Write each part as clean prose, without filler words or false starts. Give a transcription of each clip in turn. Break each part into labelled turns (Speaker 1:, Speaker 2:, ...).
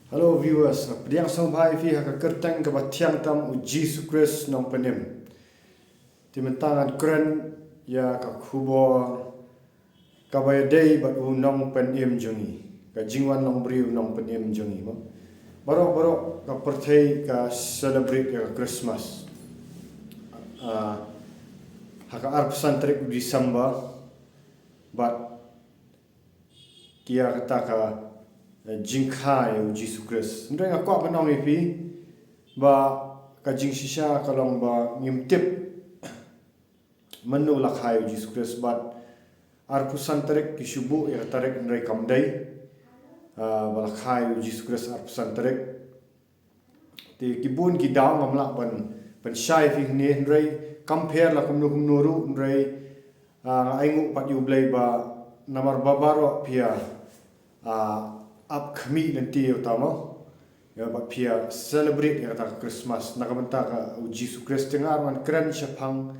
Speaker 1: Hello viewers, pediang sampai fi haka kertang ke batiang tam u Jesus Christ nong penim. Timentangan keren ya ka kubo ka bayadei bat u nong penim jungi. Ka jingwan nong briu nong penim jungi mo. Baro ka perthai ka celebrate ya Christmas. Haka arpsan tarik u December bat kia kata ka jingkai u Jesus Christ. Ndai nga kwa banong ipi ba ka jing shisha kalong ba ngimtip manu lakhai u Jesus Christ bat arpusan tarik kisubu ya tarik ndai kamdai ba lakhai u Jesus Christ arpusan tarik ti kibun ki daw mamla ban shai fi ne ndai compare la kumnu ru ndai aingu pat yu blai ba namar babaro pia up kami nanti utama ya ba pia celebrate ya kata Christmas nakamanta ka Jesus Christ tengar man keren syapang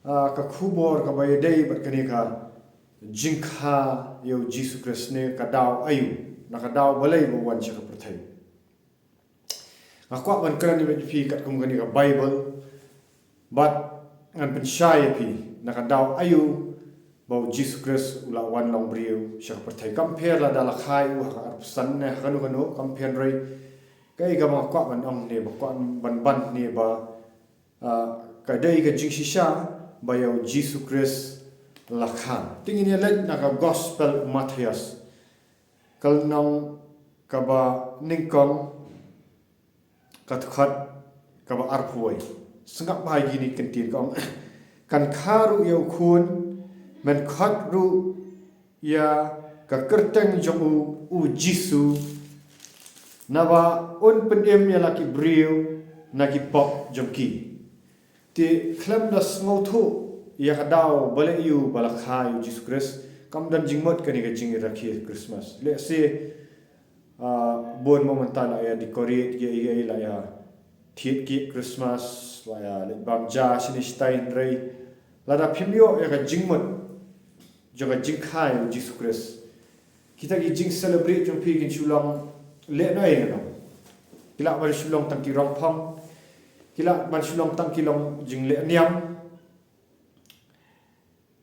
Speaker 1: ka khubor ka bayadei bat kani ka jingkha yo Jesus Christ ne ka daw ayu nakadaw balai bo wan cha ka perthai ngakwa man keren ni pi kat kum kani ka Bible bat ngan pensyai pi nakadaw ayu bau Jesus Christ ula wan long briu syak perthai compare la dala khai u ha arpsan ne kanu compare rei kai ga ma kwa ban ong ne ba kwa ban ne ba ka dei ga jing shisha ba yo Jesus Christ la khan tingin ya let na ka gospel Matthias kal nong ka ba ningkong khat ka ba arpuai sengak bai gini kentin kong kan kharu yo khun men khatru ya ka kerteng jong u jisu nawa un pendem ya laki briu nagi pop jongki ti khlem da ngothu ya kadaw bale yu balakha yu Jesus Christ kam dan jingmot kani ka jingi rakhi Christmas let's say bon momentan ya decorate ya la ya thiet ki Christmas la ya le bamja sinistain rei lada phimyo ya ka jingmot jaga jingkai Jesus Christ kita gi jing celebrate jong pi kin chulang le nai no kila ban shulong tang ki rong phang kila ban shulong tang ki long jing le niam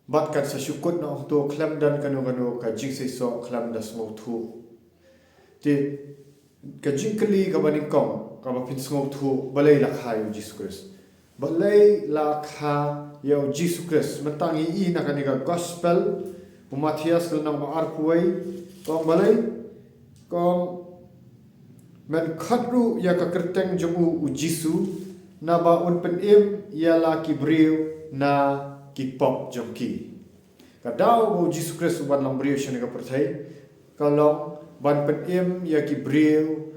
Speaker 1: bat kan sa shukut na to khlam dan kanu ka jing se so khlam da smo thu ti ka jing kali ka baning kong ka ba pin smo thu balai la khai Jesus Christ balai la kha yo Jesus Christ matangi I na kanika gospel Matthias kal nang arpuai kong balai kong men khatru ya ka kerteng jomu u jisu na ba un pen ya la ki briu na ki pop jomki kadaw bu Jesus Christ ban lang briu shane ka perthai kalong ban pen ya ki briu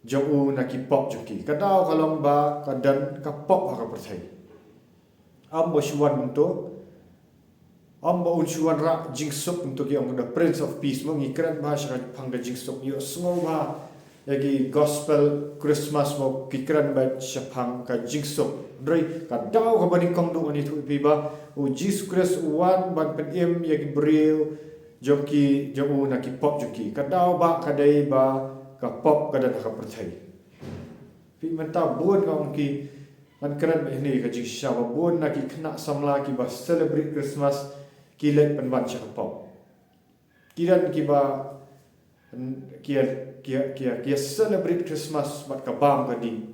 Speaker 1: jomu na ki pop jomki kadaw kalong ba kadan ka pop ha ka perthai ambo shuan untuk ambo unshuan ra jingsuk untuk yang the Prince of Peace mengikran bahasa pangga jingsuk yo semua lagi gospel Christmas mo kikran ba syapang ka jingsuk drai ka daw ka baning kong do ani thu piba o Jesus Christ wan ban pen yagi bril jomki jomu na ki pop jomki ka daw ba ka dai ba ka pop ka dan ka perthai pi menta buat ka ki man keren ini ka jing syawa bon na ki kena samla ki ba celebrate Christmas ki let penwan syapop kiran ki ba kia celebrate Christmas bat ka bam ka di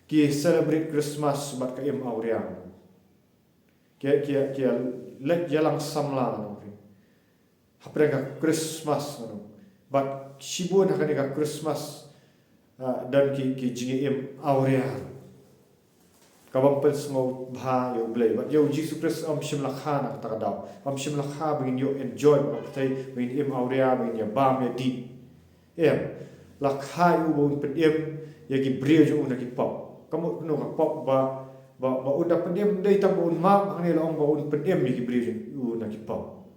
Speaker 1: ki celebrate Christmas bat ka im aureang kia let jalang samla no hapre ka Christmas no bat shibun ka ka Christmas dan ki jingi im aureang kabam pel smo bha yo blay but yo Jesus Christ shim la khana ta daw shim la kha begin yo enjoy ba thai begin im aurea begin ya bam ya di la kha yu bon pen ya gi brio jo na gi pop kamu no ka pop ba unda pen dei tam un ma ani la ong ba un pen ya gi brio jo na gi pop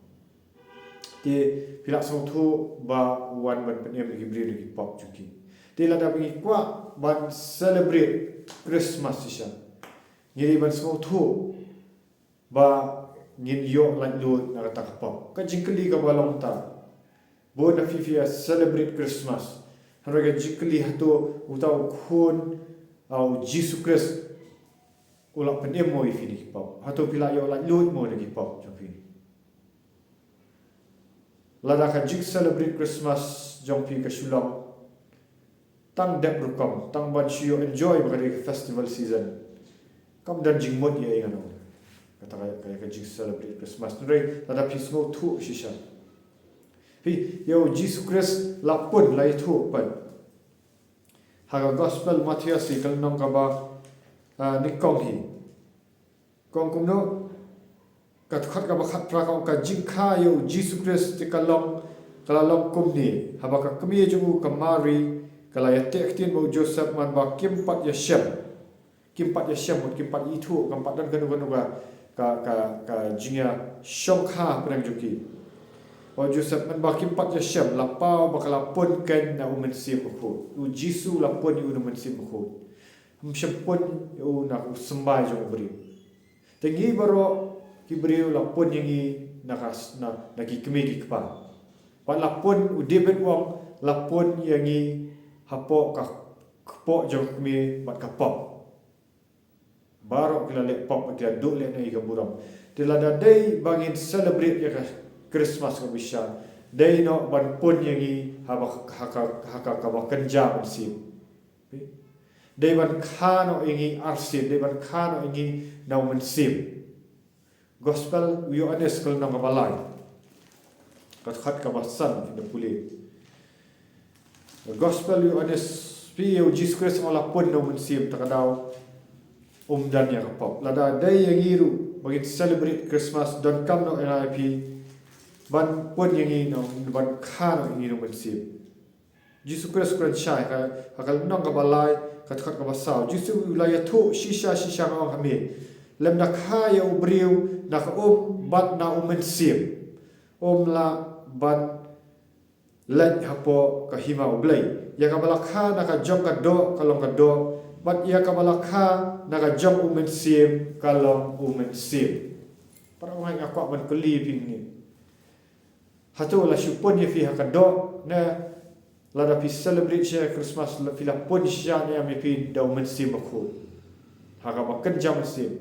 Speaker 1: ti pila so thu ba wan ban pen ya gi brio gi pop juki ti la da bi kwa ban celebrate Christmas isha ngiri ban so thu ba ngin yo lan lu na ta pop ka jingkali ka balong ta bo na fifia celebrate Christmas Harga jikli hatu utau kun au Jesus Christ ulak pen emo ifi di kipau. Hatu pila yo la lut mo di kipau jompi. Lada ka jik celebrate Christmas jompi ka Shillong. Tang dep rukom, tang ban shiyo enjoy bakari festival season. Kam dan jingmot ya ingano. Kata kaya ka jik celebrate Christmas. Nure lada pismo tu shisha. Pi yo Jesus Christ lapun lai tu pan. Haga gospel Matthias kal nong ka ba nikong hi. Kong kumno kat khat ka ba khat pra ka jingkha yo Jesus Christ ti kalong kalalong kumni haba ka kami ju ka Mary kala ya tektin mo Joseph man ba kimpat ya shem. Kimpat ya shem mot kimpat itu kampat dan kanu ka jingya shongkha prang juki. O Joseph man bakim pat yasham lapau bakala pon kan na umen sim ko u Jisu la pon u umen sim ko msham pon u na sembai jong bri tengi baro ki bri la pon yangi na ki kemi ki pa pa la pon u debet wong la pon yangi hapo ka kpo jong kemi bat ka pop baro kila le pop kila do le na iga buram tilada day bangin celebrate ya Christmas ka bisya day no ban pun yangi haka ka kenja sim day ban khano yangi arsin day ban khano yangi nauman sim gospel you honest kal na balai kat khat ka basan the puli gospel you honest pi you Jesus Christ ola pun nauman sim takadaw dan ya kapop lada day yangi ru bagi celebrate Christmas don't come no NIP ban pun yang ini ban khan yang ini bersih. Jesus Christ Christ syai akal nong kabalai kat ka basau. Jesus wilayah tu shisha ngong kami. Lem nak kaya ubriu nak bat na bersih. La ban let hapo kahima ublay. Ya kabalakha nak jong ka do kalong ka do. Bat ya kabalakha nak jong bersih kalong bersih. Para orang yang aku ban keli ping ni. Hatu la shupon ye fi hakado na la da pi celebrate share Christmas la fi la pon sha ne ame pi da umen sim ko haga ba kan jam sim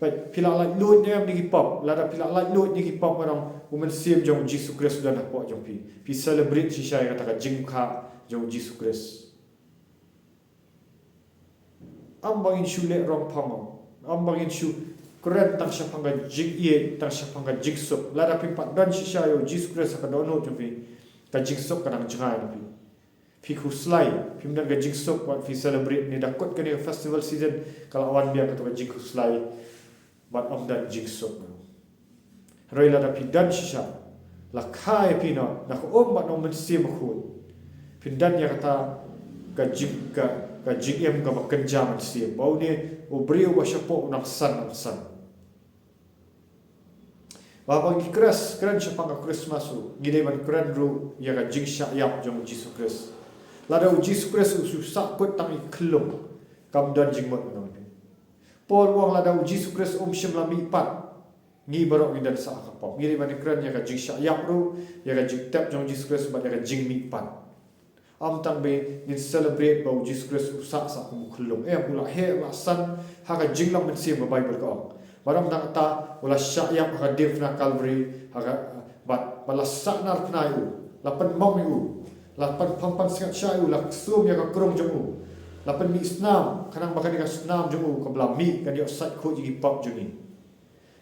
Speaker 1: pa pi la lut ne am ni pop la da pi la lut ni pop marang umen sim jong Jesus Christ da na po jong pi celebrate sha kata ka jingkha jong Jesus Christ am bangin shule rong pamo am bangin shu keren tang syapanga jig ye tang syapanga jig sok lada pimpat dan shisha yo Jesus Christ ka dono tupi ka jig sok kanang jangai pi fi khuslai pim dan ka jig sok wat fi celebrate ni dakot ka ni festival season kalau awan biar ka jig khuslai bat om dan jig sok roi lada pi dan shisha la khai pi no na ko om bat no men sim khu pin dan ya kata ka jig em ka bakan jam sim bau ni ubriu wa shapo nak san Bapa gi keren syapanga Christmas u gide ban keren ru ya ga jing sya yap jong Jesus Christ lada u Jesus Christ u sak kot tang iklum kam dan jing mot nong Paul wang lada u Jesus Christ shim la mi pat ngi barok ngi dan sa ka pop gide ban keren ya ga jing sya yap ru ya ga jing tap jong Jesus Christ ba ya ga jing mi pat am tang be ni celebrate ba u Jesus Christ u sak ku klum pula he la san ha ga jing lam men sim ba Bible ko Baram nak ta wala syayap ka div na Calvary haga bat balasak nar pnayu lapan mom yu lapan pampan singat syayu lak sum ya ka krong jomu lapan mi snam kanang bakan ka snam jomu ka blami ka dio sat ko ji pop juni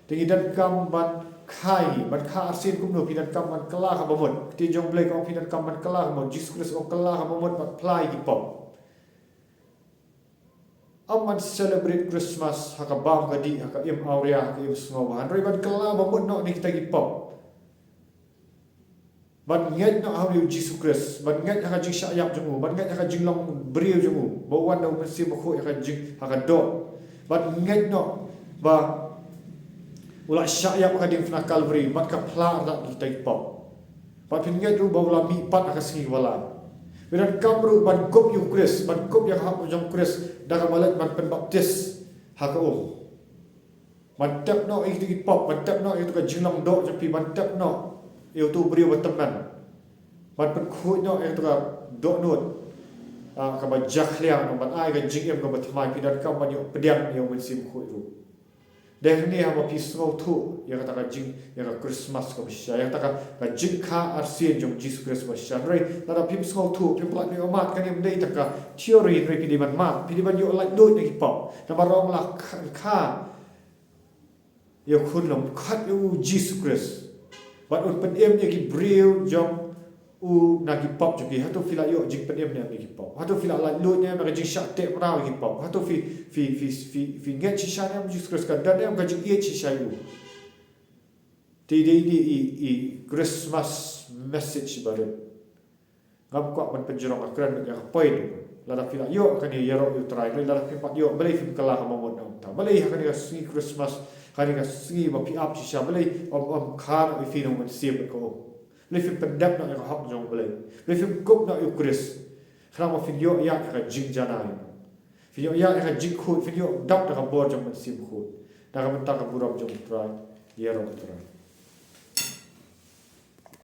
Speaker 1: tingi dan kam ban khai ban kha arsin kumno pidan kam ban kala ka bomot ti jong blai ka pidan kam ban kala ka Jesus Christ o kala ka bomot bat plai gi pop Aman celebrate Christmas haka bam kadi haka im aurea haka im sngoban roi ban kala bamut no ni kita gi pop ban nget no how you Jesus Christ ban nget haka jing syayap jumu ban nget haka jing long brio jumu bawan no mesti bako haka jing haka do ban nget no ba ula syayap haka ding fna Calvary ban ka pla dak kita gi pop ban nget ru bawla mi pat haka singi wala Bidan kamru ban kop yu Chris ban kop yang hak jong Chris dalam malat ban penbaptis haka ban tap no itu pop ban tap no itu ka jinglang do japi ban tap no itu beri teman ban pen khu no e to ka do not ka ba jak liang no ban ai ga jing em ka ba thmai pidan ka ban yo pediang yo men sim khu ru deh ni ha ba pi sngau thu ya ka jing ya ka Christmas ka bisha ya ka jing kha arsian jong Jesus Christmas sha rei la da pim sngau thu pim plat ni omat ka ni mdei ta ka theory rei pi di ban ma pi di ban yo like do ni ki pop na ba rong la kha yo khun lom khat u Jesus Christ ban un pen em ye ki breu jong u na ki pop ju ki ha to fila yo jing pen em ne ki pop ha to fila like do ne na jing sha te ra ki pop ha to fi nget chi sha ne Jesus Christ ka dan ne ka jing ye chi sha yu ti di Christmas message bare ngam ko ban penjorong akran ya point la da fila yo kan ye ro yu try la da pimpat yo balai fim kala ha mo na ta balai ha kan ga si Christmas kan ga si ma pi up chi sha balai om kha no fi no man siep ko le fim pendap na ga hok jong balai le fim kop na yu Chris khram fi yo ya ka jing jana fi yo ya ka jing khu fi yo dap na ga bor jong man siep khu da ga man ta ka buram jong try ye ro try